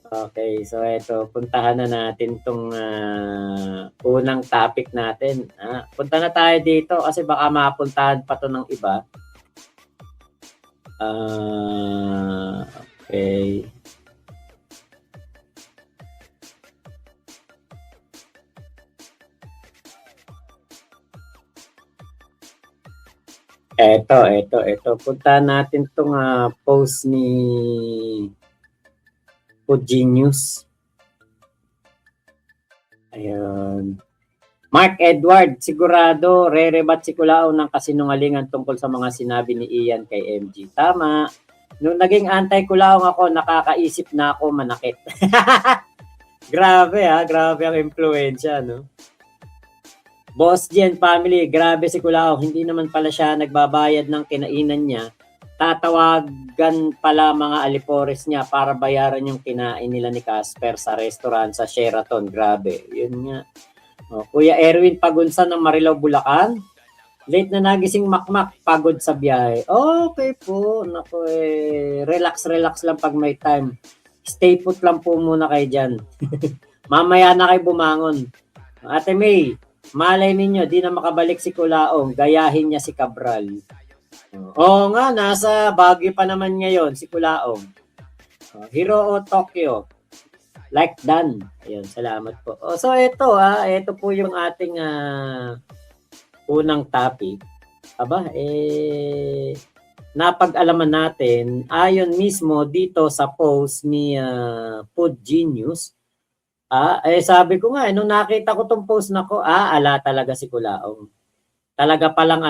Okay, so eto, puntahan na natin 'tong, unang topic natin. Punta na tayo dito kasi baka mapuntahan pa 'to ng iba. Okay. Eto. Puntahan natin 'tong, post ni Pugenius. Ayun. Mark Edward, sigurado re-rebat si Culaao ng kasinungalingan tungkol sa mga sinabi ni Ian kay MG. Tama. Nung naging anti-Culaao ako, nakakaisip na ako manakit. Grabe grabe ang impluwensya, no? Boss Jen family, grabe si Culaao. Hindi naman pala siya nagbabayad ng kinainan niya. Tatawagan pala mga alipores niya para bayaran yung kinain nila ni Casper sa restaurant sa Sheraton. Grabe. Yun nga. Kuya Erwin Pagunsan ng Marilao, Bulacan. Late na nagising makmak, pagod sa biyahe. Okay po. Naku relax lang pag may time. Stay put lang po muna kayo dyan. Mamaya na kayo bumangon. Ate May, malay ninyo, di na makabalik si Culaong. Gayahin niya si Cabral. Oo nga, nasa Baguio pa naman ngayon si Culaong. Hiroo Tokyo. Like done. Ayun, salamat po. So ito ito po yung ating unang topic. Napag-alaman natin ayon mismo dito sa post ni Food Genius. Sabi ko nga nung nakita ko tong post nako, ala talaga si Culaong. Talaga palang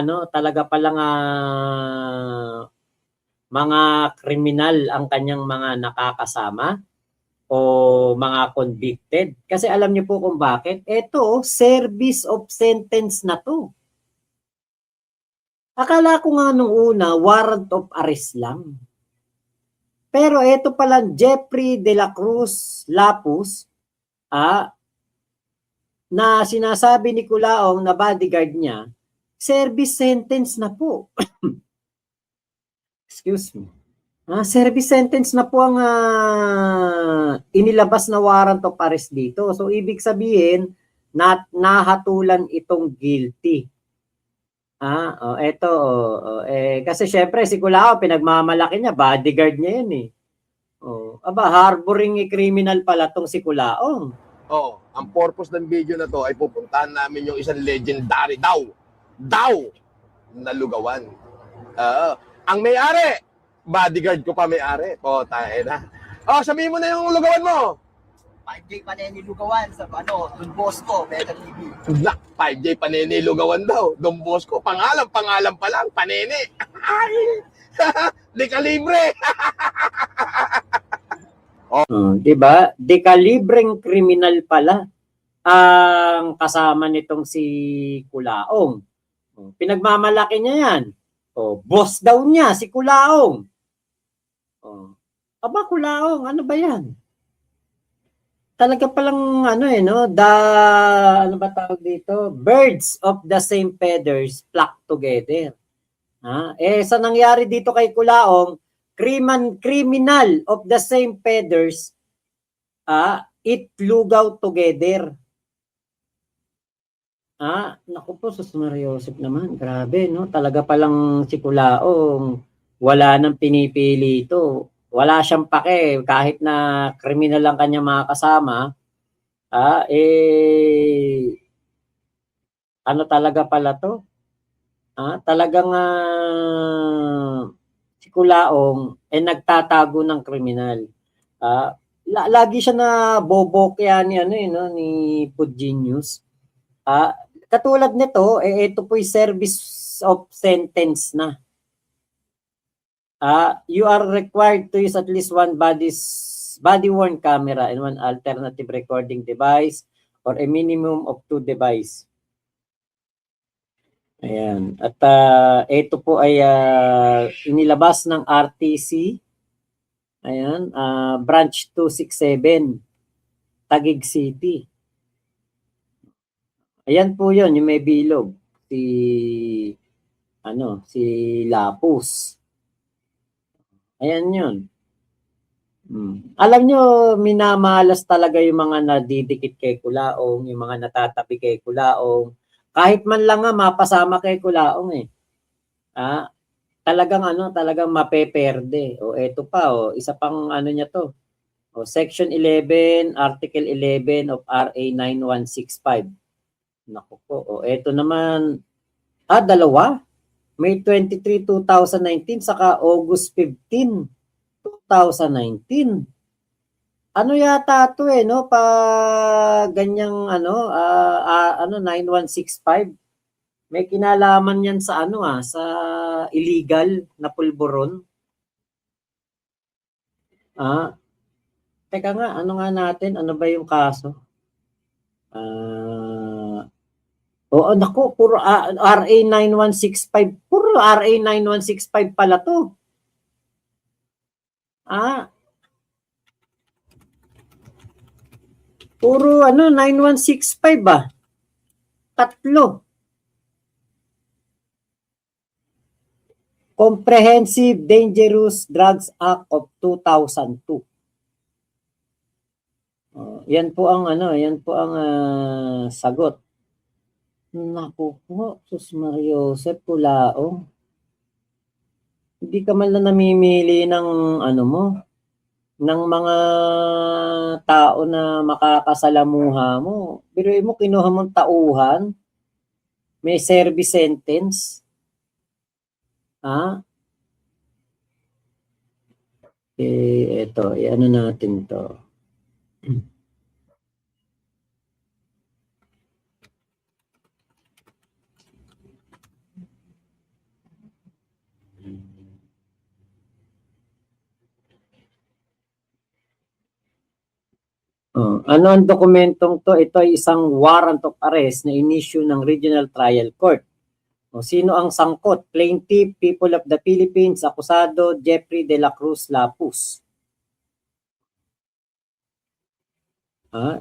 mga kriminal ang kanyang mga nakakasama o mga convicted. Kasi alam niyo po kung bakit? Ito, service of sentence na to. Akala ko nga nung una, warrant of arrest lang. Pero ito pala, Jeffrey De La Cruz Lapus, na sinasabi ni Culaong na bodyguard niya, service sentence na po. Excuse me. Service sentence na po ang inilabas na warrant of arrest dito. So, ibig sabihin, nahatulan itong guilty. Kasi syempre si Culaao, pinagmamalaki niya, bodyguard niya yan eh. Harboring criminal pala tong si Culaong. Ang purpose ng video na to ay pupuntahan namin yung isang legendary daw na lugawan. Ang may-ari, bodyguard ko pa may-ari. Tayo na. Sabihin mo na yung lugawan mo. 5J Paneni Lugawan sa Don Bosco, Mega TV. 5J Paneni Lugawan daw. Don Bosco. Pangalan pa lang, Paneni. Dekalibre. Diba? Dekalibreng kriminal pala ang kasama nitong si Culaong. Pinagmamalaki niya yan. Boss daw niya si Culaong. Culaong, ano ba yan? Talaga palang tawag dito? Birds of the same feathers flock together. Sa nangyari dito kay Culaong, criminal of the same feathers, it lugaw together. Naku po, Sus Maria Joseph naman, grabe, no? Talaga palang si Culaong, wala nang pinipili ito. Wala siyang pake, kahit na kriminal lang kanya mga kasama, ano talaga pala to? Talagang si Culaong nagtatago ng kriminal. Lagi siya na bobo kaya ni Food Genius. Katulad nito, ito po'y service of sentence na. You are required to use at least one body-worn camera and one alternative recording device or a minimum of 2 devices. Ayan. At ito po ay inilabas ng RTC. Ayan, branch 267, Taguig City. Ayan po 'yon, yung may bilog. Si Lapus. Ayan 'yon. Alam nyo, minamalas talaga yung mga nadidikit kay Kulaong, yung mga natatabi kay Kulaong. Kahit man lang nga mapasama kay Kulaong eh. Talagang talagang mapeperde. O eto pa, isa pang niya to. Section 11, Article 11 of RA 9165. Naku po. Eto naman, dalawa. May 23, 2019, saka August 15, 2019. Ano yata to no? Pa ganyang 9165. May kinalaman yan sa sa illegal na pulburon. Teka nga, ano nga natin? Ano ba yung kaso? Naku, puro RA 9165. Puro RA 9165 pala to. Puro 9165 ba? Tatlo. Comprehensive Dangerous Drugs Act of 2002. Yan po ang sagot. Naku po, Sus Mario Joseph Kulaong. Hindi ka man lang namimili ng mo, ng mga tao na makakasalamuha mo. Biruin mo, kinuha mong tauhan, may service sentence. Ito, ano natin to. Ano ang dokumentong to? Ito ay isang warrant of arrest na inisyu ng Regional Trial Court. Sino ang sangkot? Plaintiff, People of the Philippines, akusado, Jeffrey de la Cruz Lapus.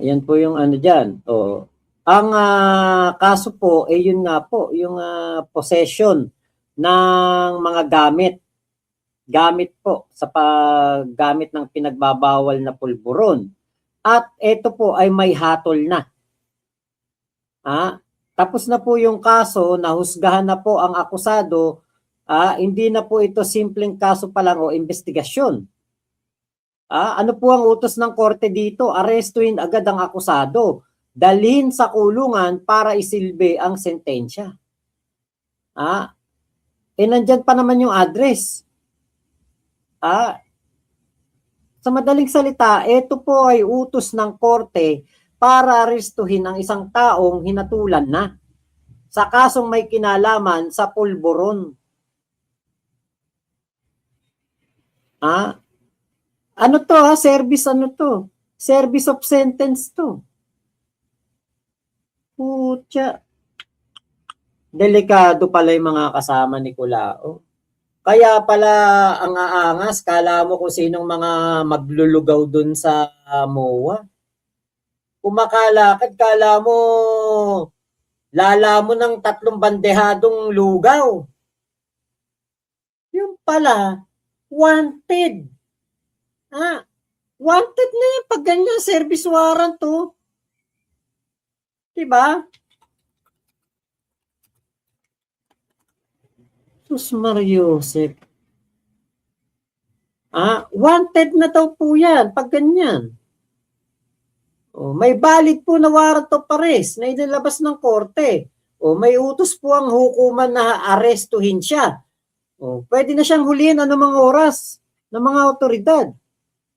Yan po yung dyan. Ang kaso po, yun nga po, yung possession ng mga gamit. Gamit po sa paggamit ng pinagbabawal na pulburon. At ito po ay may hatol na. Tapos na po yung kaso, nahusgahan na po ang akusado, hindi na po ito simpleng kaso pa lang o investigasyon. Ano po ang utos ng korte dito? Arestuhin agad ang akusado, dalhin sa kulungan para isilbi ang sentensya. Nandyan pa naman yung address. Sa madaling salita, ito po ay utos ng korte para arestuhin ang isang taong hinatulan na sa kasong may kinalaman sa pulburon. Ano to service to? Service of sentence to. Putya. Delikado pala yung mga kasama ni Kulao. Kaya pala ang aangas, kala mo kung sinong mga maglulugaw dun sa MOA. Kumakalakad, kala mo lala mo ng 3 bandehadong lugaw. Yung pala, wanted. Wanted na yan pag ganyan service warrant to. Diba? Sus Mario Joseph. Wanted na daw po yan pag ganyan. May valid po na warrant of arrest na inilabas ng korte. May utos po ang hukuman na arestuhin siya. Pwede na siyang huliin anumang oras ng mga otoridad.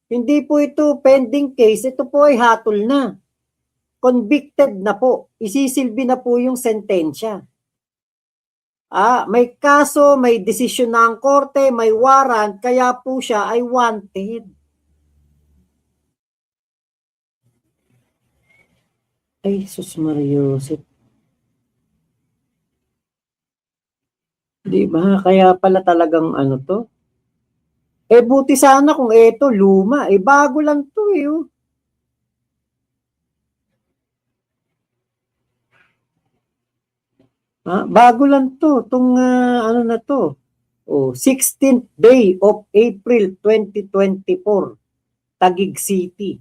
Hindi po ito pending case, ito po ay hatol na. Convicted na po. Isisilbi na po yung sentensya. May kaso, may desisyon na ang korte, may warrant, kaya po siya ay wanted. Ay, sus Mario Joseph. Diba? Kaya pala talagang to? Buti sana kung ito, luma. Bago lang to Bago lang to. Itong na to. 16th day of April 2024. Taguig City.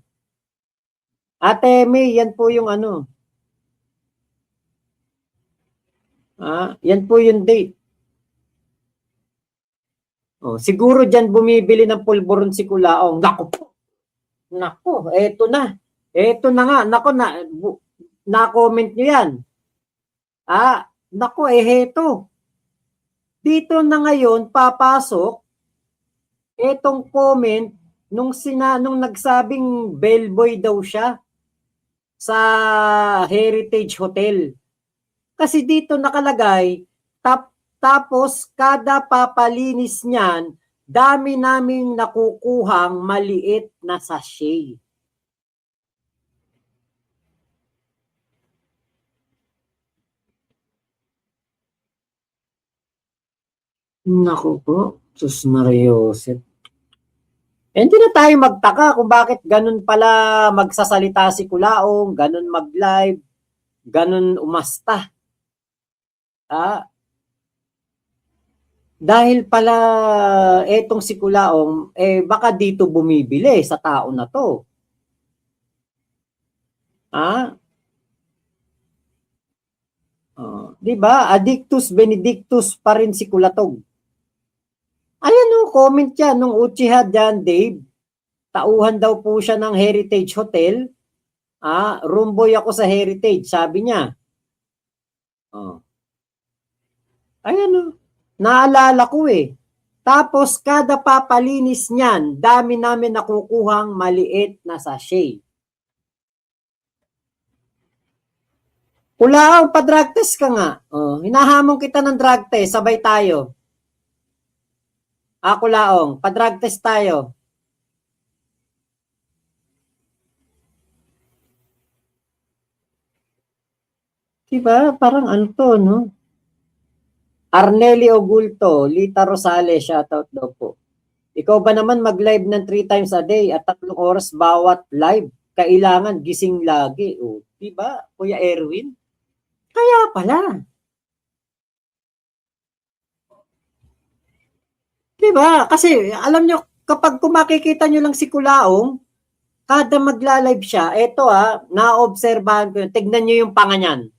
Ate May, yan po yung ano. Yan po yung date. Siguro dyan bumibili ng pulburon si Kulaong. Naku po. Naku, eto na. Eto na nga. Naku, na-comment nyo yan. Naku, heto. Dito na ngayon, papasok etong comment nung nagsabing bellboy daw siya sa Heritage Hotel. Kasi dito nakalagay, tapos kada papalinis niyan, dami naming nakukuhang maliit na sachet. Naku po, Sus Mariosep. Hindi na tayo magtaka kung bakit ganun pala magsasalita si Kulaong, ganun mag-live, ganun umasta. Dahil pala etong si Kulaong, baka dito bumibili sa tao na to. Diba? Addictus Benedictus pa rin si Kulatog. Ayan comment yan nung Uchiha dyan, Dave. Tauhan daw po siya ng Heritage Hotel. Roomboy ako sa Heritage, sabi niya. Ayan naalala ko eh. Tapos kada papalinis niyan, dami namin nakukuhang maliit na sachet. Kulaong, pa-drug test ka nga. Hinahamon kita ng drug test, sabay tayo. Kulaong, pa-drug test tayo. Diba? Parang ano to, no? Arnelli Ogulto, Lita Rosales, shoutout daw po. Ikaw ba naman mag-live ng 3 times a day at 3 oras bawat live? Kailangan gising lagi. Diba, Kuya Erwin? Kaya pala. Diba? Kasi alam nyo, kapag makikita nyo lang si Kulaong, kada magla-live siya, eto naobserbahan ko yun. Tignan nyo yung panga niyan.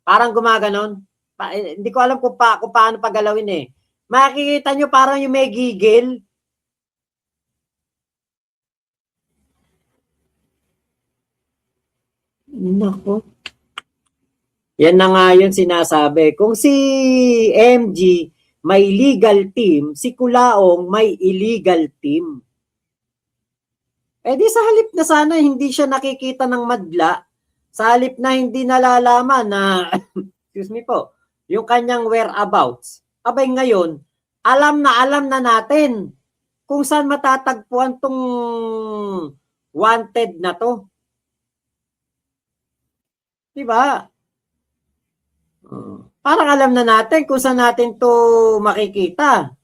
Parang gumaganon. Hindi ko alam kung paano pagalawin eh. Makikita nyo parang yung may gigil. Nako. Yan na nga yun sinasabi. Kung si MG may legal team, si Kulaong may illegal team. Di sa halip na sana hindi siya nakikita ng madla, sa halip na hindi nalalaman na, excuse me po, yung kanyang whereabouts. Abay ngayon, alam na natin kung saan matatagpuan tong wanted na to. Diba? Parang alam na natin kung saan natin to makikita.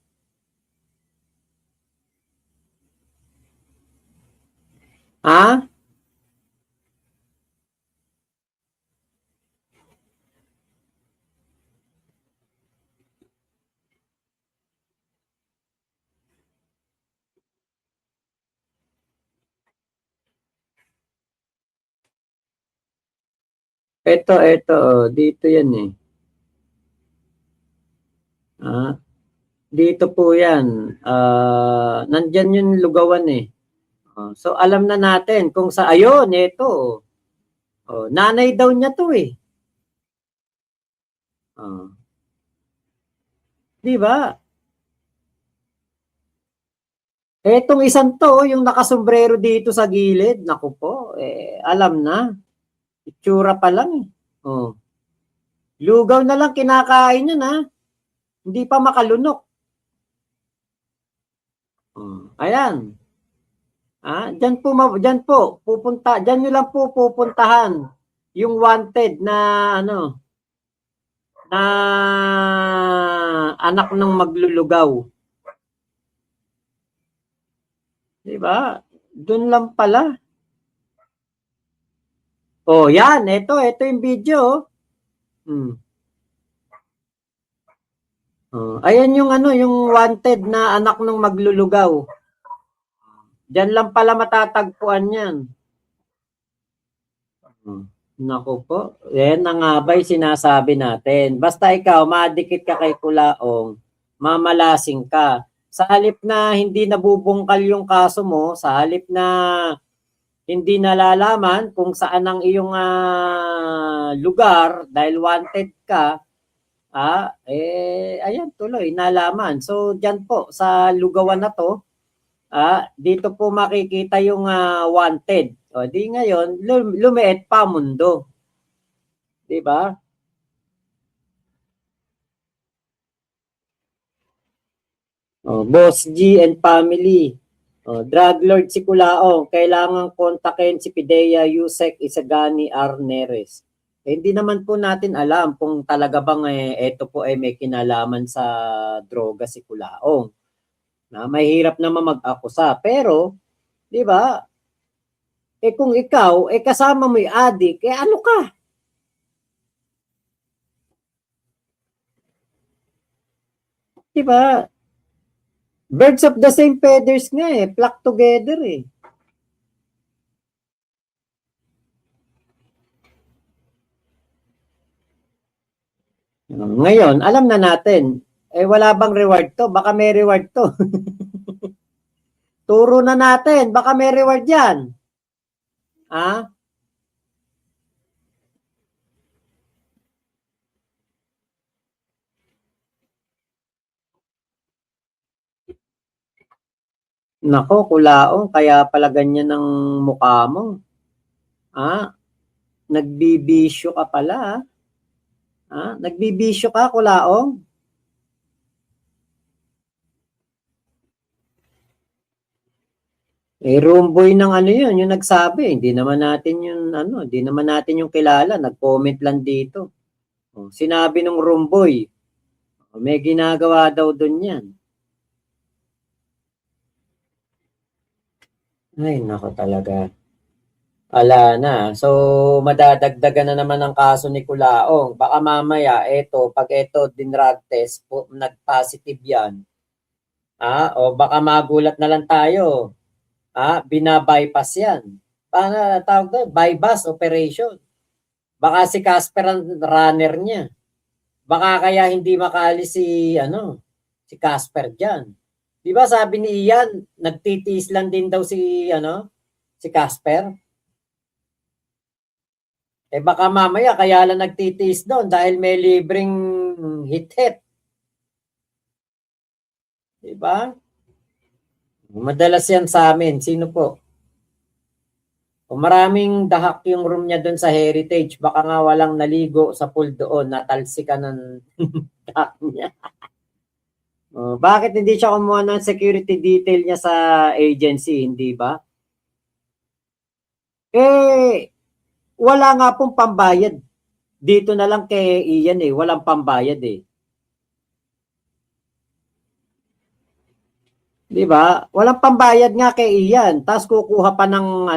Ito, dito yan eh. Dito po yan. Nandyan yung lugawan eh. So, alam na natin kung sa, ayun, ito. Nanay daw niya to eh. Diba? Etong isang to, yung nakasombrero dito sa gilid, naku po, alam na. Itsura pa lang eh. Lugaw na lang kinakain yun Hindi pa makalunok. Ayan. Diyan po pupunta, diyan nyo lang po pupuntahan yung wanted na na anak ng maglulugaw. Diba? Doon lang pala. Yan, ito yung video. Ayan yung yung wanted na anak ng maglulugaw. Diyan lang pala matatagpuan yan. Naku po. Yan ang nga ba'y sinasabi natin. Basta ikaw, madikit ka kay Kulaong, mamalasing ka. Sa halip na hindi nabubungkal yung kaso mo, sa halip na hindi nalalaman kung saan ang iyong lugar dahil wanted ka, ayan tuloy, nalaman. So, dyan po, sa lugawan na to, dito po makikita yung wanted. O, di ngayon, lumiit pa mundo. Di ba? O, Boss G and family. O, drug lord si Kulaong. Kailangan kontakin si Pidea Yusek Isagani Arneres. Hindi naman po natin alam kung talaga bang ito po ay may kinalaman sa droga si Kulaong. Na mahirap naman mag-akusa. Pero, di ba, kung ikaw, kasama mo yung adik, ano ka? Di ba? Birds of the same feathers nga flock together Ngayon, alam na natin, wala bang reward to? Baka may reward to. Turo na natin, baka may reward yan. Nako, Kulaong, kaya pala ganyan ang mukha mo. Nagbibisyo ka pala. Nagbibisyo ka, Kulaong. Rumboy ng yun, yung nagsabi. Hindi naman natin yung kilala. Nag-comment lang dito. Sinabi ng Rumboy, may ginagawa daw doon yan. Ay, nako talaga. Ala na. So, madadagdagan na naman ang kaso ni Kulaong. Baka mamaya, pag dinrug test, nag-positive yan. O baka magulat na lang tayo. Bina-bypass yan. Paano tawag doon? Bypass operation. Baka si Casper ang runner niya. Baka kaya hindi makaalis si Casper diyan. Di ba sabi ni Ian, nagtitiis lang din daw si Casper? Baka mamaya kaya lang nagtitiis doon dahil may libreng hit-hit. Di ba? Madalas yan sa amin. Sino po? Kung maraming dahak yung room niya doon sa Heritage, baka nga walang naligo sa pool doon, natalsikan ng dahak niya. Bakit hindi siya kumuha ng security detail niya sa agency, hindi ba? Wala nga pong pambayad. Dito na lang kay Ian walang pambayad Di ba? Walang pambayad nga kay Ian. Tapos kukuha pa ng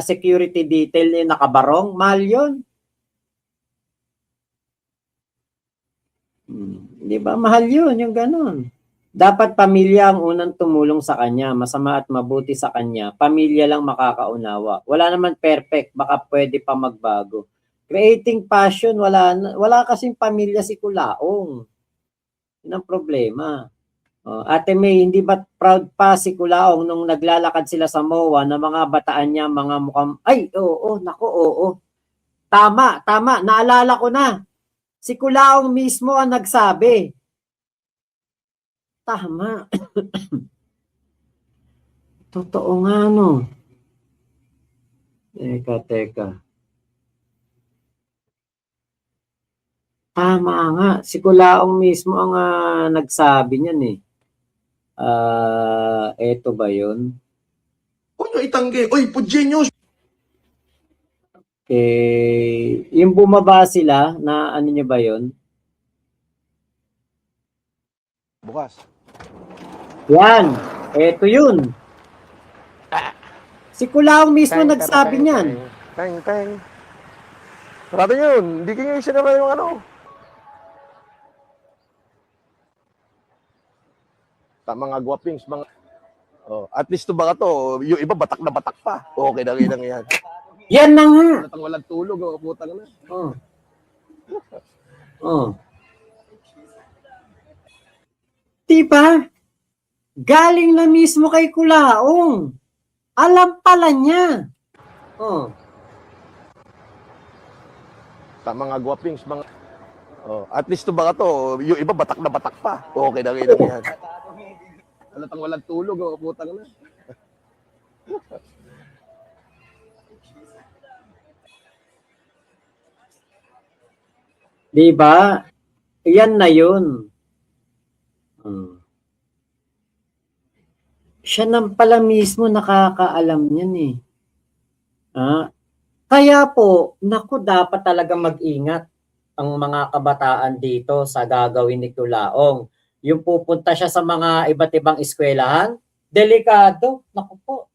security detail niya nakabarong. Mahal 'yun. Di ba? Mahal 'yun, yung ganun. Dapat pamilya ang unang tumulong sa kanya. Masama at mabuti sa kanya. Pamilya lang makakaunawa. Wala naman perfect. Baka pwede pa magbago. Creating passion, wala kasing pamilya si Kulaong. Yun ang problema. Ate May, hindi ba proud pa si Kulaong nung naglalakad sila sa MOA na mga bataan niya, mga mukhang, oo. Tama, naalala ko na. Si Kulaong mismo ang nagsabi. Tama. Totoo nga, no? Teka. Tama nga. Si Kulaong mismo ang nagsabi niyan eto ba yun? Huwag nyo itanggi. Oy, Pujenyo! Yung bumaba sila, na niya ba yun? Bukas. Yan. Eto yun. Si Kulaong mismo nagsabi niyan. Teng. Sarado yun. Hindi kayo isinara yung mga gwapings, mga Oh, at least to baka to, yung iba batak na batak pa. Okay na rin yan. Yan na nga. Natang walang tulog, oh, putang na. Oh. Oh. Diba? Galing na mismo kay Kulaong. Alam pala niya. Oh. Mga guwapings, mga... Oh, at least to baka to, yung iba batak na batak pa. Okay na rin yan. Natang walang tulog, oh, putang na. Diba? Yan na yun. Hmm. Siya nang pala mismo nakakaalam niyan eh. Kaya po, naku, dapat talaga mag-ingat ang mga kabataan dito sa gagawin ni Kulaong. Yung pupunta siya sa mga iba't ibang eskwelahan, delikado. Naku po.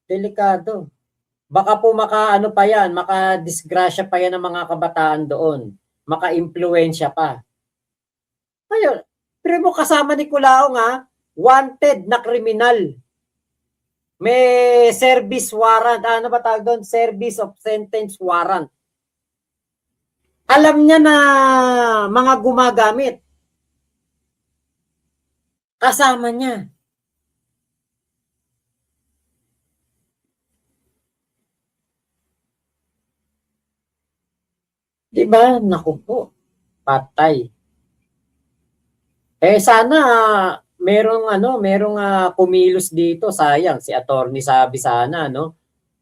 Delikado. Baka po maka-ano pa yan, maka-disgrasya pa yan ng mga kabataan doon. Maka-impluensya pa. Ngayon, pero mo kasama ni Kulaong wanted na kriminal. May service warrant. Ano ba tawag doon? Service of sentence warrant. Alam niya na mga gumagamit. Kasama niya. Diba? Naku po. Patay. Sana merong kumilos dito, sayang si Attorney Sabi sana, no?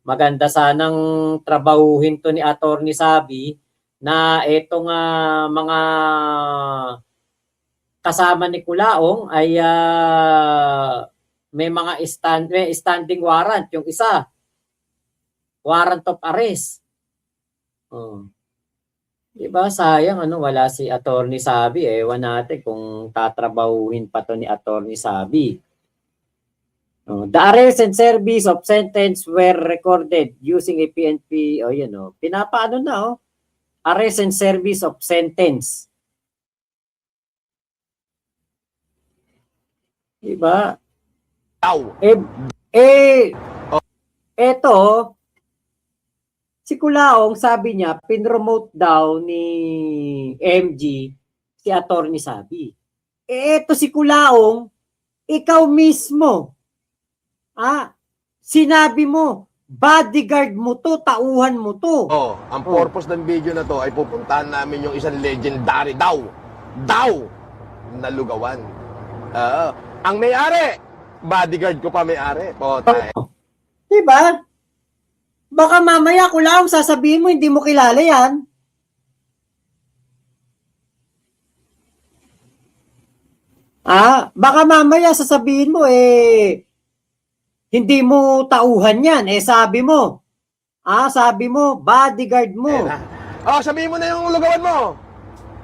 Maganda sanang trabahuhin to ni Attorney Sabi na etong mga kasama ni Kulaong ay may mga standing warrant, yung isa warrant of arrest. Oh. Diba, sayang wala si Attorney Sabi. Ewan natin kung tatrabahuhin pa to ni Attorney Sabi. The arrest and service of sentence were recorded using a PNP. Pinapaano na arrest and service of sentence. Diba? Eto, si Kulaong, sabi niya, pinromote daw ni MG si Attorney Sabi. Eto si Kulaong, ikaw mismo, sinabi mo, bodyguard mo to, tauhan mo to. Ang purpose ng video na to ay pupuntahan namin yung isang legendary daw na lugawan. Ang may-ari, bodyguard ko pa may-ari. Diba? Baka mamaya Kulaong sasabihin mo hindi mo kilala yan. Baka mamaya sasabihin mo hindi mo tauhan yan. Sabi mo bodyguard mo. Sabihin mo na yung lugawan mo.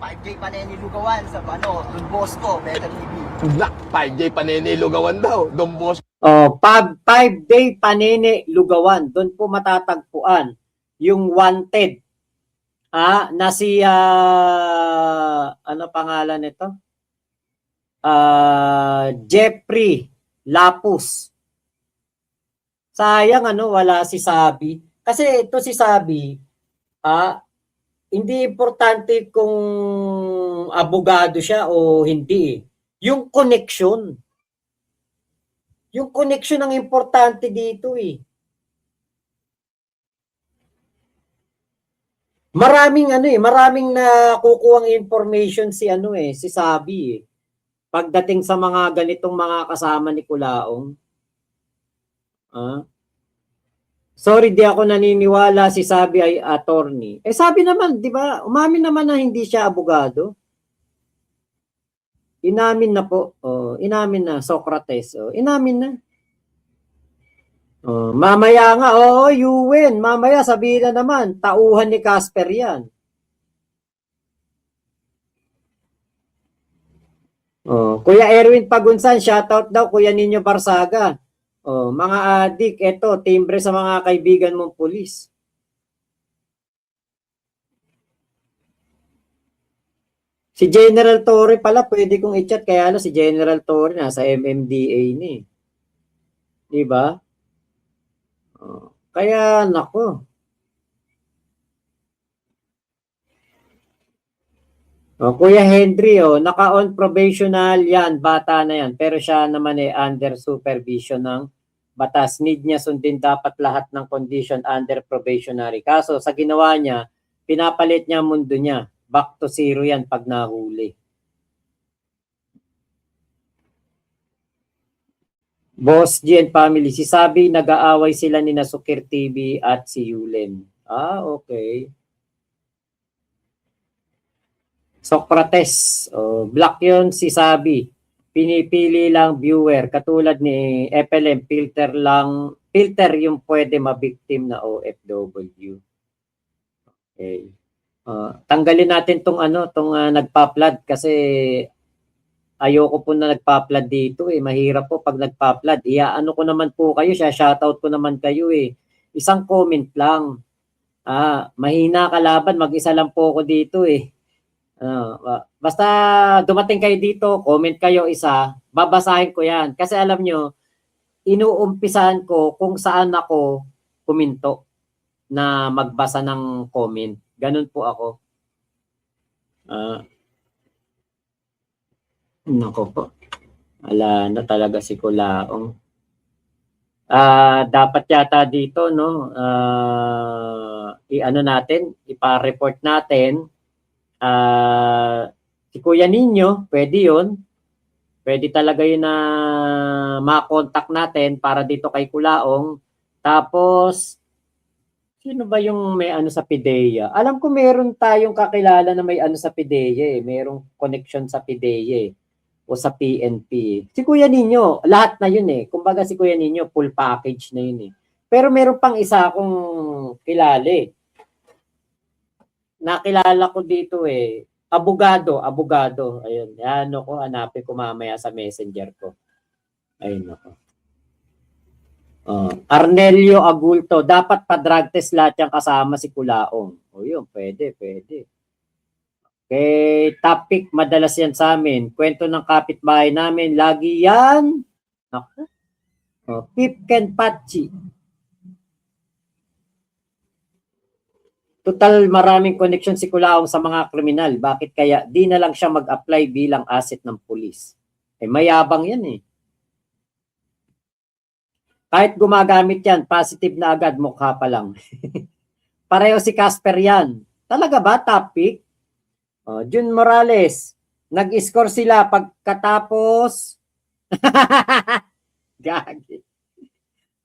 5J Paneni Lugawan sa Don Bosco, Meta TV. 5J Paneni lugawan daw, Don Bosco. 5-day Panene Lugawan. Doon po matatagpuan yung wanted. Na si ano pangalan nito? Jeffrey Lapus. Sayang wala si Sabi. Kasi ito si Sabi, hindi importante kung abogado siya o hindi. Yung connection. Yung connection ang importante dito Maraming nakukuhang information si Sabi pagdating sa mga ganitong mga kasama ni Kulaong. Sorry, di ako naniniwala si Sabi ay attorney. Sabi naman, di ba, umamin naman na hindi siya abogado. Inamin na po. Inamin na, Socrates. Inamin na. Mamaya nga, you win. Mamaya sabihin na naman, tauhan ni Casper yan. Kuya Erwin Pagunsan, shoutout daw, Kuya Nino Barsaga. Mga adik, eto, timbre sa mga kaibigan mong pulis. Si General Torre pala, pwede kong i-chat. Kaya si General Torre nasa MMDA ni. Di ba? Kaya, nako. Kuya Henry, naka-on probational yan, bata na yan. Pero siya naman under supervision ng batas. Need niya sundin dapat lahat ng condition under probationary. Kaso sa ginawa niya, pinapalit niya mundo niya. Back to zero yan pag nahuli. Boss G and family, si Sabi nag-aaway sila ni Nasukir TV at si Yulen. Okay. Socrates, black yun si Sabi. Pinipili lang viewer. Katulad ni FLM, filter yung pwede mabiktim na OFW. Okay. Tanggalin natin tong nagpa-flood kasi ayoko po na nagpa-flood dito Mahirap po pag nagpa-flood. Iaano ko naman po kayo, shoutout ko naman kayo Isang comment lang. Mahina kalaban, mag-isa lang po ako dito Basta dumating kayo dito, comment kayo isa, babasahin ko yan. Kasi alam nyo, inuumpisahan ko kung saan ako kuminto na magbasa ng comment. Ganun po ako. Nako po. Wala na talaga si Kulaong. Dapat yata dito, no? Ipa-report natin. Si Kuya Ninyo, pwede yun. Pwede talaga yun na ma-contact natin para dito kay Kulaong. Tapos, sino ba yung may sa PIDEA? Alam ko meron tayong kakilala na may sa PIDEA Merong connection sa PIDEA o sa PNP. Si Kuya Ninyo, lahat na yun Kumbaga si Kuya Ninyo, full package na yun Pero meron pang isa akong kilala Nakilala ko dito abogado. Ayun, hanapin ko mamaya sa messenger ko. Ayun ako. Arnelio Agulto, dapat pa-drug test lahat yung kasama si Kulaong. Yun, pwede. Okay, topic, madalas yan sa amin. Kwento ng kapitbahay namin, lagi yan. Ako. Pip Ken Pachi. Total maraming connection si Kulaong sa mga kriminal. Bakit kaya di na lang siya mag-apply bilang asset ng pulis? Mayabang yan Kahit gumagamit yan, positive na agad, mukha pa lang. Pareho si Casper yan. Talaga ba, topic? Jun Morales, nag-score sila pagkatapos. Gagi.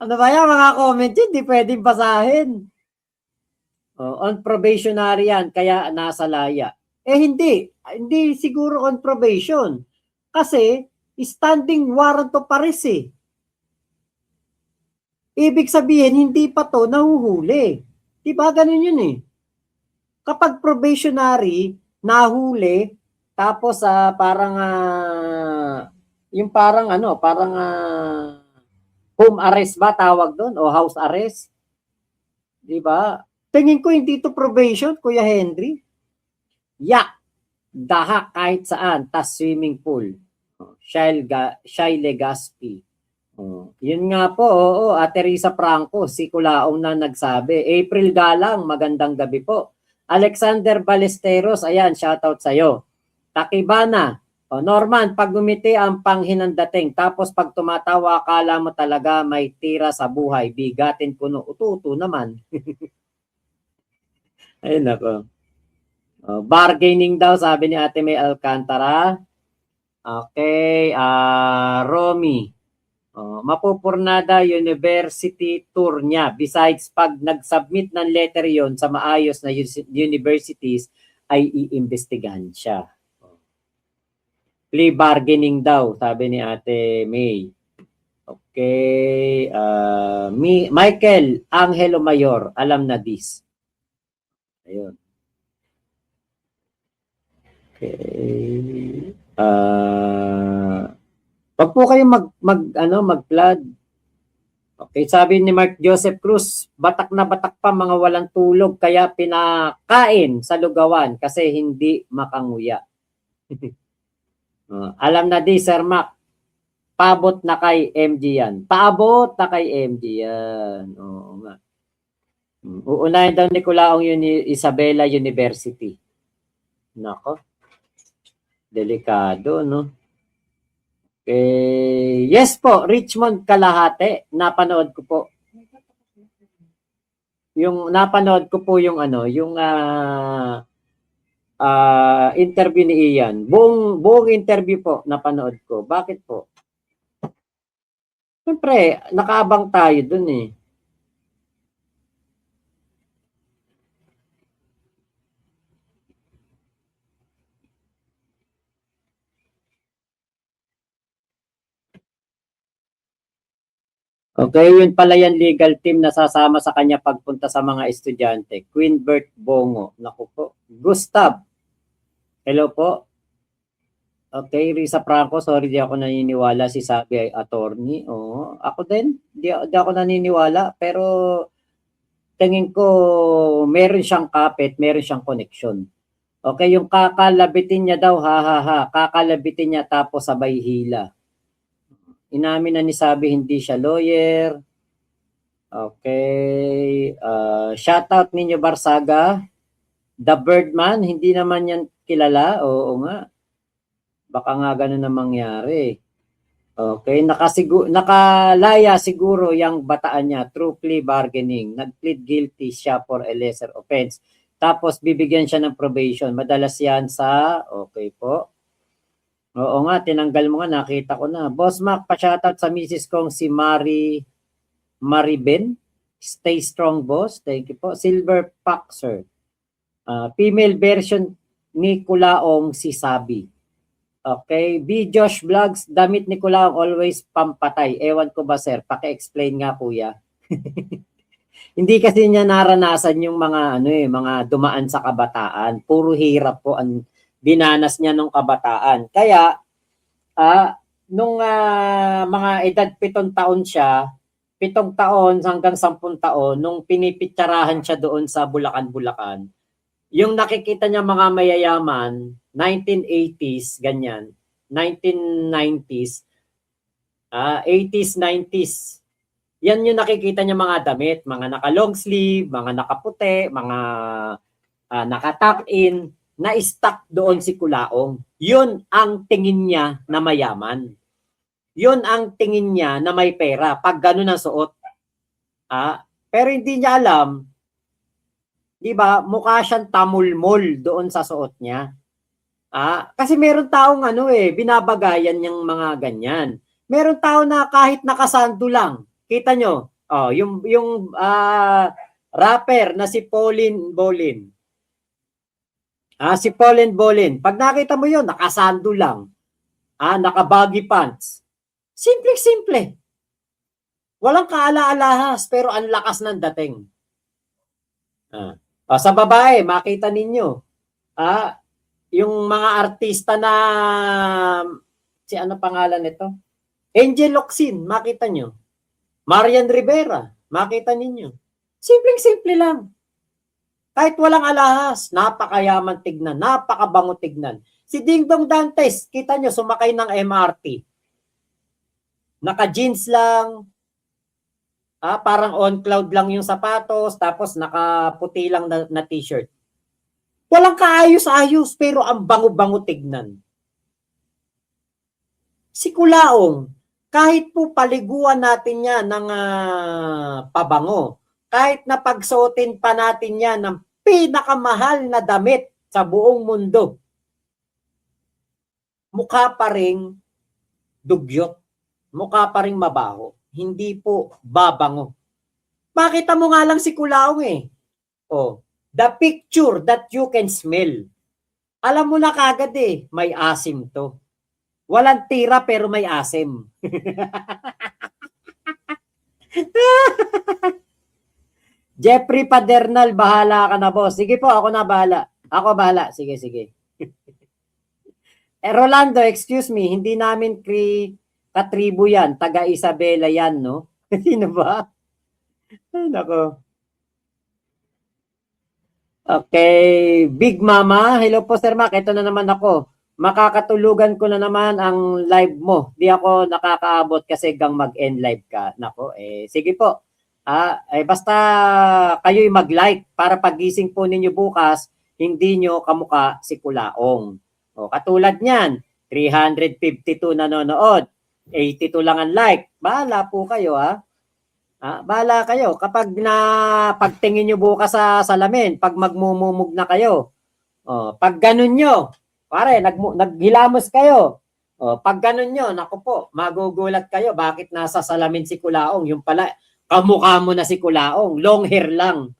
Ano ba yan, mga comment yun? Di pwedeng basahin. On probationary yan, kaya nasa laya. Hindi siguro on probation. Kasi, standing warrant of arrest Ibig sabihin, hindi pa to nahuhuli. Diba ganun yun Kapag probationary, nahuli, tapos yung parang home arrest ba tawag doon o house arrest? Diba? Tingin ko hindi to probation, Kuya Henry. Daha kahit saan, tas swimming pool. Shy Legaspi. Yun nga po, Ate Risa Franco, si Kulaong na nagsabi. April Galang, magandang gabi po. Alexander Ballesteros, ayan, shoutout sa'yo. Takibana, Norman, pag gumiti ang panghinandating, tapos pag tumatawa, akala mo talaga may tira sa buhay, bigatin kuno, ututo naman. Ayun ako. Bargaining daw, sabi ni Ate May Alcantara. Okay, Romy. Mapupurnada university tour niya. Besides, pag nag-submit ng letter yon sa maayos na universities, ay iimbestigahan siya. Plea bargaining daw, sabi ni Ate May. Okay. Michael Angelo Mayor, alam na this. Ayun. Okay. Wag po kayo mag-flood. Okay, sabi ni Mark Joseph Cruz, batak na batak pa mga walang tulog kaya pinakain sa lugawan kasi hindi makanguya. Alam na di, Sir Mac. Paabot na kay MG yan. Paabot na kay MG yan. Oo nga. Uunahin daw ni Culaong Isabela University. Nako. Delikado, no? Yes po, Richmond Kalahati. Napanood ko po. Napanood ko po yung interview ni Ian. Buong interview po napanood ko. Bakit po? Siyempre, nakaabang tayo dun eh. Okay, yun pala yan legal team na sasama sa kanya pagpunta sa mga estudyante. Queenbert Bongo. Naku po. Gustav. Hello po. Okay, Risa Franco, sorry di ako naniniwala si Sabi ay attorney. Oo, ako din, di ako naniniwala, pero tingin ko meron siyang kapit, meron siyang connection. Okay, yung kakalabitin niya daw, kakalabitin niya tapos sabay hila. Inamin na ni Sabi hindi siya lawyer. Okay, shoutout ninyo Barsaga. The Birdman, hindi naman yan kilala, oo nga. Baka nga ganun na mangyari. Okay, nakalaya siguro yung bataan niya through plea bargaining. Nag-plead guilty siya for a lesser offense. Tapos bibigyan siya ng probation. Madalas yan sa, okay po. Oo nga, tinanggal mo nga, nakita ko na. Boss Mac, pa-shoutout sa misis kong si Maribel. Stay strong, boss. Thank you po. Silver Paxer. Female version ni Culaong si Sabi. Okay, B. Josh Vlogs, damit ni Culaong always pampatay. Ewan ko ba sir, paki-explain nga kuya. Hindi kasi niya naranasan yung mga mga dumaan sa kabataan. Puro hirap po ang dinanas niya nung kabataan. Kaya nung mga edad 7 taon siya, 7 taon hanggang 10 taon nung pinipitsarahan siya doon sa Bulacan, yung nakikita niya mga mayayaman, 1980s, ganyan, 1990s, 80s, 90s, yan yung nakikita niya mga damit, mga naka-long sleeve, mga nakaputi, mga naka-tuck-in, na-stuck doon si Culaong. Yun ang tingin niya na mayaman. Yun ang tingin niya na may pera pag gano'n ang suot. Pero hindi niya alam, di ba, mukha siyang tamulmol doon sa suot niya. Kasi meron taong binabagayan yung mga ganyan. Meron tao na kahit nakasando lang. Kita nyo, yung rapper na si Pauline Bolin. Si Pauline Bolin. Pag nakita mo yun, nakasando lang. Naka-baggy pants. Simple-simple. Walang kaala-alahas, pero ang lakas ng dating. Sa babae, makita ninyo. Yung mga artista na si ano pangalan nito? Angel Locsin, makita nyo. Marian Rivera, makita ninyo. Simpleng-simple lang. Kahit walang alahas, napakayaman tignan, napakabango tignan. Si Dingdong Dantes, kita nyo, sumakay ng MRT. Naka-jeans lang, parang on cloud lang yung sapatos, tapos nakaputi lang na t-shirt. Walang kaayos-ayos, pero ang bango-bango tignan. Si Culaong, kahit po paliguan natin yan ng pabango, kahit na pagsuotin pa natin yan ng pinakamahal na damit sa buong mundo, mukha pa ring dugyot, mukha pa ring mabaho, hindi po babango. Makita mo nga lang si Culaong the picture that you can smell. Alam mo na kagad may asim to. Walang tira pero may asim. Jeffrey Padernal, bahala ka na boss. Sige po, ako na bahala. Ako bahala. Sige. Rolando, excuse me, hindi namin katribo yan. Taga Isabela yan, no? Sino ba? Ay, nako. Okay, Big Mama. Hello po, Sir Mac. Ito na naman ako. makakatulugan ko na naman ang live mo. Di ako nakakaabot kasi gang mag-end live ka. Nako, sige po. Basta kayo'y mag-like para pagising po ninyo bukas, hindi nyo kamuka si Kulaong. O, katulad niyan, 352 nanonood, 82 lang ang like. Bahala po kayo, ha? Bahala kayo. Kapag pagtingin nyo bukas sa salamin, pag magmumumug na kayo, pag ganun nyo, pare, naghilamos kayo. Pag ganun nyo, naku po, magugulat kayo. Bakit nasa salamin si Kulaong? Yung pala, kamukha mo na si Kulaong. Long hair lang.